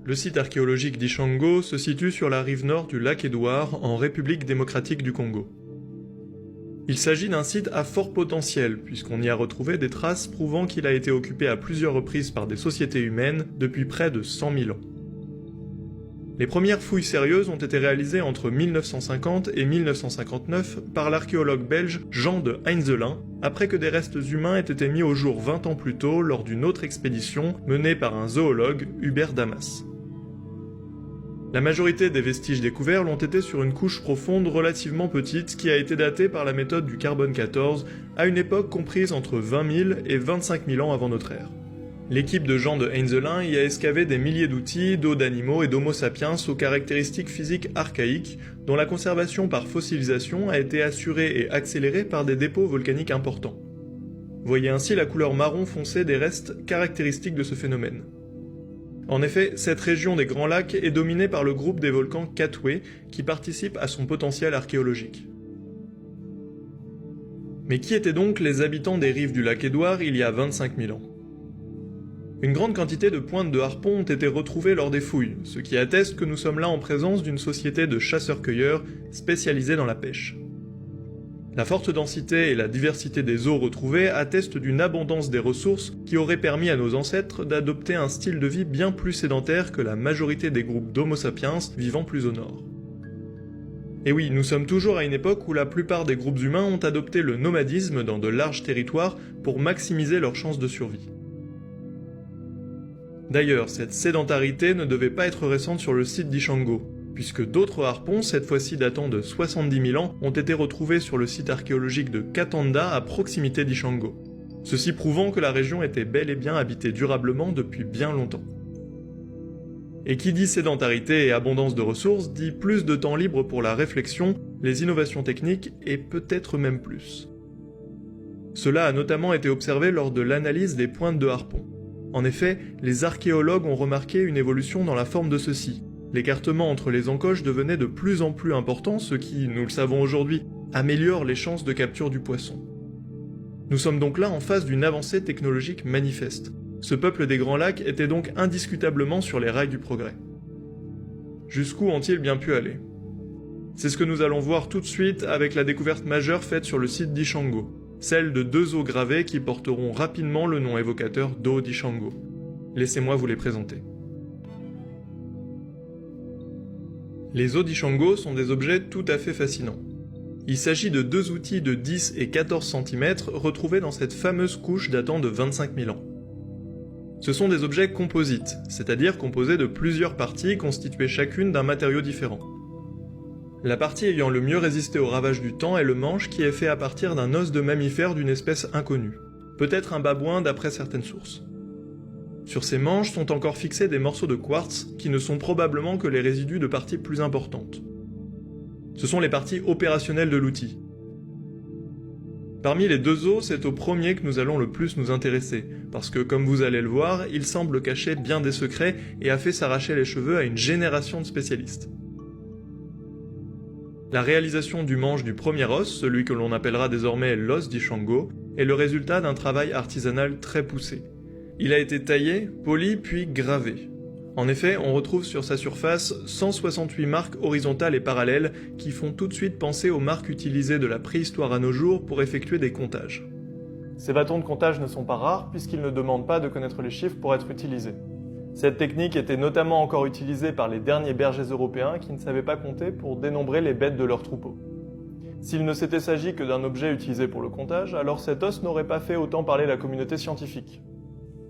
Le site archéologique d'Ishango se situe sur la rive nord du lac Édouard, en République démocratique du Congo. Il s'agit d'un site à fort potentiel, puisqu'on y a retrouvé des traces prouvant qu'il a été occupé à plusieurs reprises par des sociétés humaines depuis près de 100 000 ans. Les premières fouilles sérieuses ont été réalisées entre 1950 et 1959 par l'archéologue belge Jean de Heinzelin, après que des restes humains aient été mis au jour 20 ans plus tôt lors d'une autre expédition menée par un zoologue, Hubert Damas. La majorité des vestiges découverts l'ont été sur une couche profonde relativement petite qui a été datée par la méthode du carbone 14 à une époque comprise entre 20 000 et 25 000 ans avant notre ère. L'équipe de Jean de Heinzelin y a escavé des milliers d'outils, d'os d'animaux et d'homo sapiens aux caractéristiques physiques archaïques, dont la conservation par fossilisation a été assurée et accélérée par des dépôts volcaniques importants. Voyez ainsi la couleur marron foncé des restes caractéristiques de ce phénomène. En effet, cette région des Grands Lacs est dominée par le groupe des volcans Katwe, qui participe à son potentiel archéologique. Mais qui étaient donc les habitants des rives du lac Édouard il y a 25 000 ans ? Une grande quantité de pointes de harpons ont été retrouvées lors des fouilles, ce qui atteste que nous sommes là en présence d'une société de chasseurs-cueilleurs spécialisée dans la pêche. La forte densité et la diversité des eaux retrouvées attestent d'une abondance des ressources qui aurait permis à nos ancêtres d'adopter un style de vie bien plus sédentaire que la majorité des groupes d'Homo sapiens vivant plus au nord. Et oui, nous sommes toujours à une époque où la plupart des groupes humains ont adopté le nomadisme dans de larges territoires pour maximiser leurs chances de survie. D'ailleurs, cette sédentarité ne devait pas être récente sur le site d'Ishango, puisque d'autres harpons, cette fois-ci datant de 70 000 ans, ont été retrouvés sur le site archéologique de Katanda à proximité d'Ishango. Ceci prouvant que la région était bel et bien habitée durablement depuis bien longtemps. Et qui dit sédentarité et abondance de ressources dit plus de temps libre pour la réflexion, les innovations techniques et peut-être même plus. Cela a notamment été observé lors de l'analyse des pointes de harpon. En effet, les archéologues ont remarqué une évolution dans la forme de ceux-ci. L'écartement entre les encoches devenait de plus en plus important, ce qui, nous le savons aujourd'hui, améliore les chances de capture du poisson. Nous sommes donc là en face d'une avancée technologique manifeste. Ce peuple des Grands Lacs était donc indiscutablement sur les rails du progrès. Jusqu'où ont-ils bien pu aller ? C'est ce que nous allons voir tout de suite avec la découverte majeure faite sur le site d'Ishango, celle de deux os gravés qui porteront rapidement le nom évocateur d'os d'Ishango. Laissez-moi vous les présenter. Les os d'Ishango sont des objets tout à fait fascinants. Il s'agit de deux outils de 10 et 14 cm retrouvés dans cette fameuse couche datant de 25 000 ans. Ce sont des objets composites, c'est-à-dire composés de plusieurs parties constituées chacune d'un matériau différent. La partie ayant le mieux résisté aux ravages du temps est le manche qui est fait à partir d'un os de mammifère d'une espèce inconnue, peut-être un babouin d'après certaines sources. Sur ces manches sont encore fixés des morceaux de quartz qui ne sont probablement que les résidus de parties plus importantes. Ce sont les parties opérationnelles de l'outil. Parmi les deux os, c'est au premier que nous allons le plus nous intéresser, parce que comme vous allez le voir, il semble cacher bien des secrets et a fait s'arracher les cheveux à une génération de spécialistes. La réalisation du manche du premier os, celui que l'on appellera désormais l'os d'Ishango, est le résultat d'un travail artisanal très poussé. Il a été taillé, poli puis gravé. En effet, on retrouve sur sa surface 168 marques horizontales et parallèles qui font tout de suite penser aux marques utilisées de la préhistoire à nos jours pour effectuer des comptages. Ces bâtons de comptage ne sont pas rares puisqu'ils ne demandent pas de connaître les chiffres pour être utilisés. Cette technique était notamment encore utilisée par les derniers bergers européens qui ne savaient pas compter pour dénombrer les bêtes de leur troupeau. S'il ne s'était s'agi que d'un objet utilisé pour le comptage, alors cet os n'aurait pas fait autant parler la communauté scientifique.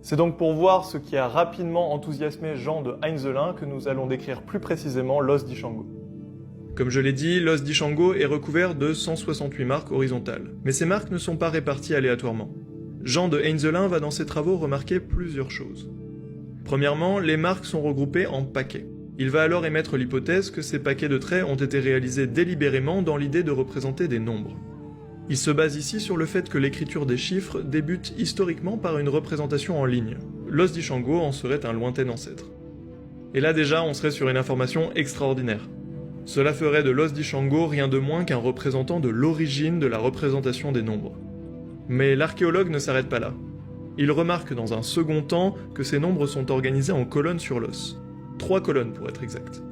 C'est donc pour voir ce qui a rapidement enthousiasmé Jean de Heinzelin que nous allons décrire plus précisément l'os d'Ishango. Comme je l'ai dit, l'os d'Ishango est recouvert de 168 marques horizontales, mais ces marques ne sont pas réparties aléatoirement. Jean de Heinzelin va dans ses travaux remarquer plusieurs choses. Premièrement, les marques sont regroupées en paquets. Il va alors émettre l'hypothèse que ces paquets de traits ont été réalisés délibérément dans l'idée de représenter des nombres. Il se base ici sur le fait que l'écriture des chiffres débute historiquement par une représentation en ligne. L'os d'Ishango en serait un lointain ancêtre. Et là déjà, on serait sur une information extraordinaire. Cela ferait de l'os d'Ishango rien de moins qu'un représentant de l'origine de la représentation des nombres. Mais l'archéologue ne s'arrête pas là. Il remarque dans un second temps que ces nombres sont organisés en colonnes sur l'os. 3 colonnes pour être exact.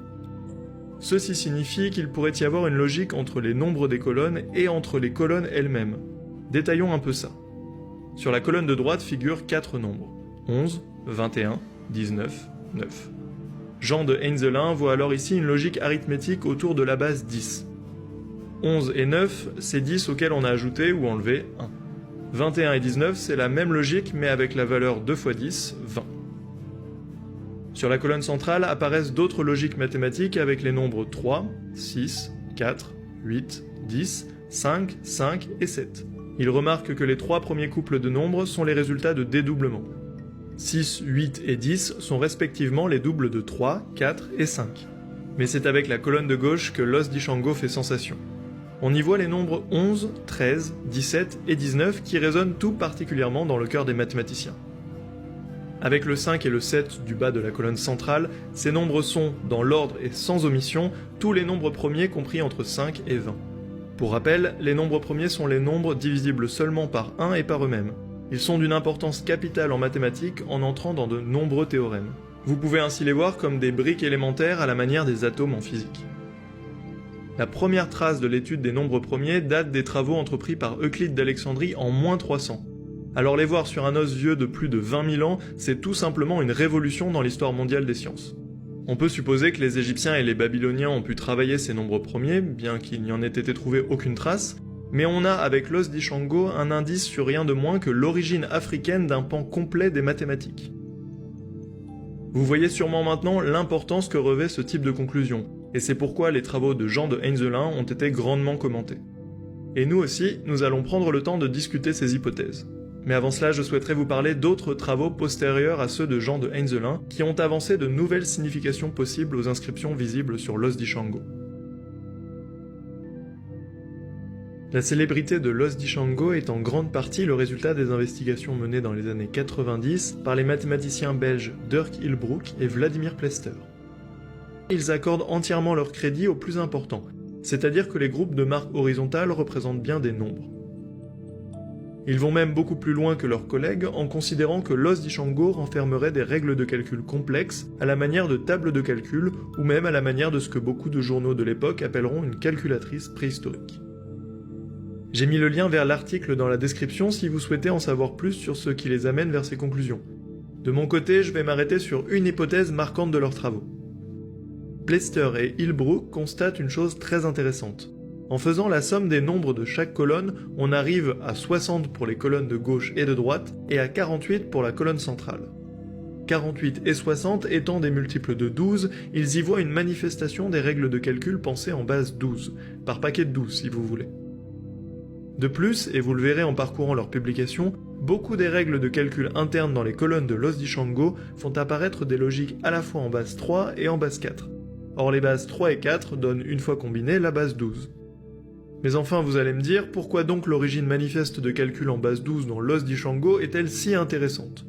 Ceci signifie qu'il pourrait y avoir une logique entre les nombres des colonnes et entre les colonnes elles-mêmes. Détaillons un peu ça. Sur la colonne de droite figurent 4 nombres, 11, 21, 19, 9. Jean de Heinzelin voit alors ici une logique arithmétique autour de la base 10. 11 et 9, c'est 10 auxquels on a ajouté ou enlevé 1. 21 et 19, c'est la même logique mais avec la valeur 2 x 10, 20. Sur la colonne centrale apparaissent d'autres logiques mathématiques avec les nombres 3, 6, 4, 8, 10, 5, 5 et 7. Il remarque que les 3 premiers couples de nombres sont les résultats de dédoublement. 6, 8 et 10 sont respectivement les doubles de 3, 4 et 5. Mais c'est avec la colonne de gauche que l'os d'Ishango fait sensation. On y voit les nombres 11, 13, 17 et 19 qui résonnent tout particulièrement dans le cœur des mathématiciens. Avec le 5 et le 7 du bas de la colonne centrale, ces nombres sont, dans l'ordre et sans omission, tous les nombres premiers compris entre 5 et 20. Pour rappel, les nombres premiers sont les nombres divisibles seulement par 1 et par eux-mêmes. Ils sont d'une importance capitale en mathématiques en entrant dans de nombreux théorèmes. Vous pouvez ainsi les voir comme des briques élémentaires à la manière des atomes en physique. La première trace de l'étude des nombres premiers date des travaux entrepris par Euclide d'Alexandrie en -300. Alors les voir sur un os vieux de plus de 20 000 ans, c'est tout simplement une révolution dans l'histoire mondiale des sciences. On peut supposer que les Égyptiens et les Babyloniens ont pu travailler ces nombres premiers, bien qu'il n'y en ait été trouvé aucune trace, mais on a avec l'os d'Ishango un indice sur rien de moins que l'origine africaine d'un pan complet des mathématiques. Vous voyez sûrement maintenant l'importance que revêt ce type de conclusion, et c'est pourquoi les travaux de Jean de Heinzelin ont été grandement commentés. Et nous aussi, nous allons prendre le temps de discuter ces hypothèses. Mais avant cela, je souhaiterais vous parler d'autres travaux postérieurs à ceux de Jean de Heinzelin qui ont avancé de nouvelles significations possibles aux inscriptions visibles sur l'os d'Ishango. La célébrité de l'os d'Ishango est en grande partie le résultat des investigations menées dans les années 90 par les mathématiciens belges Dirk Hilbroek et Vladimir Plester. Ils accordent entièrement leur crédit au plus important, c'est-à-dire que les groupes de marque horizontale représentent bien des nombres. Ils vont même beaucoup plus loin que leurs collègues en considérant que l'os d'Ishango renfermerait des règles de calcul complexes à la manière de tables de calcul ou même à la manière de ce que beaucoup de journaux de l'époque appelleront une calculatrice préhistorique. J'ai mis le lien vers l'article dans la description si vous souhaitez en savoir plus sur ce qui les amène vers ces conclusions. De mon côté, je vais m'arrêter sur une hypothèse marquante de leurs travaux. Plester et Hilbroek constatent une chose très intéressante. En faisant la somme des nombres de chaque colonne, on arrive à 60 pour les colonnes de gauche et de droite et à 48 pour la colonne centrale. 48 et 60 étant des multiples de 12, ils y voient une manifestation des règles de calcul pensées en base 12, par paquet de 12 si vous voulez. De plus, et vous le verrez en parcourant leurs publications, beaucoup des règles de calcul internes dans les colonnes de l'os d'Ishango font apparaître des logiques à la fois en base 3 et en base 4. Or les bases 3 et 4 donnent une fois combinées la base 12. Mais enfin, vous allez me dire, pourquoi donc l'origine manifeste de calcul en base 12 dans l'os d'Ishango est-elle si intéressante?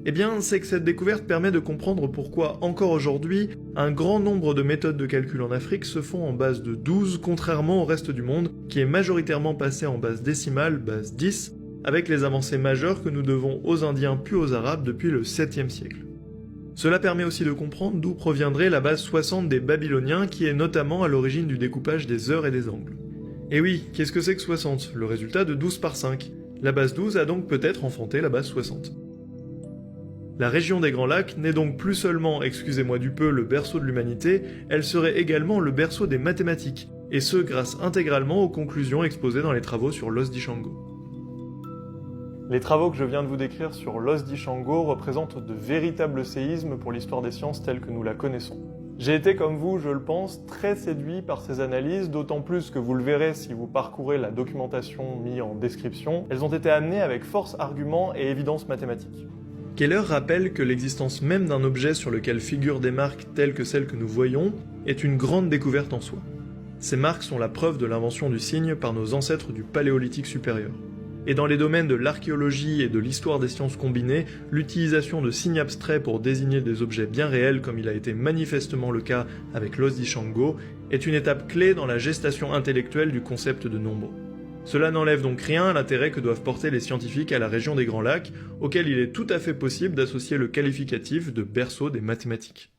Eh bien, c'est que cette découverte permet de comprendre pourquoi, encore aujourd'hui, un grand nombre de méthodes de calcul en Afrique se font en base de 12, contrairement au reste du monde, qui est majoritairement passé en base décimale, base 10, avec les avancées majeures que nous devons aux Indiens puis aux Arabes depuis le 7e siècle. Cela permet aussi de comprendre d'où proviendrait la base 60 des Babyloniens, qui est notamment à l'origine du découpage des heures et des angles. Et oui, qu'est-ce que c'est que 60? Le résultat de 12 par 5. La base 12 a donc peut-être enfanté la base 60. La région des Grands Lacs n'est donc plus seulement, excusez-moi du peu, le berceau de l'humanité, elle serait également le berceau des mathématiques, et ce grâce intégralement aux conclusions exposées dans les travaux sur l'os d'Ishango. Les travaux que je viens de vous décrire sur l'os d'Ishango représentent de véritables séismes pour l'histoire des sciences telle que nous la connaissons. J'ai été, comme vous, je le pense, très séduit par ces analyses, d'autant plus que vous le verrez si vous parcourez la documentation mise en description, elles ont été amenées avec force arguments et évidence mathématiques. Keller rappelle que l'existence même d'un objet sur lequel figurent des marques telles que celles que nous voyons est une grande découverte en soi. Ces marques sont la preuve de l'invention du signe par nos ancêtres du Paléolithique supérieur. Et dans les domaines de l'archéologie et de l'histoire des sciences combinées, l'utilisation de signes abstraits pour désigner des objets bien réels, comme il a été manifestement le cas avec l'os d'Ishango, est une étape clé dans la gestation intellectuelle du concept de nombre. Cela n'enlève donc rien à l'intérêt que doivent porter les scientifiques à la région des Grands Lacs, auquel il est tout à fait possible d'associer le qualificatif de berceau des mathématiques.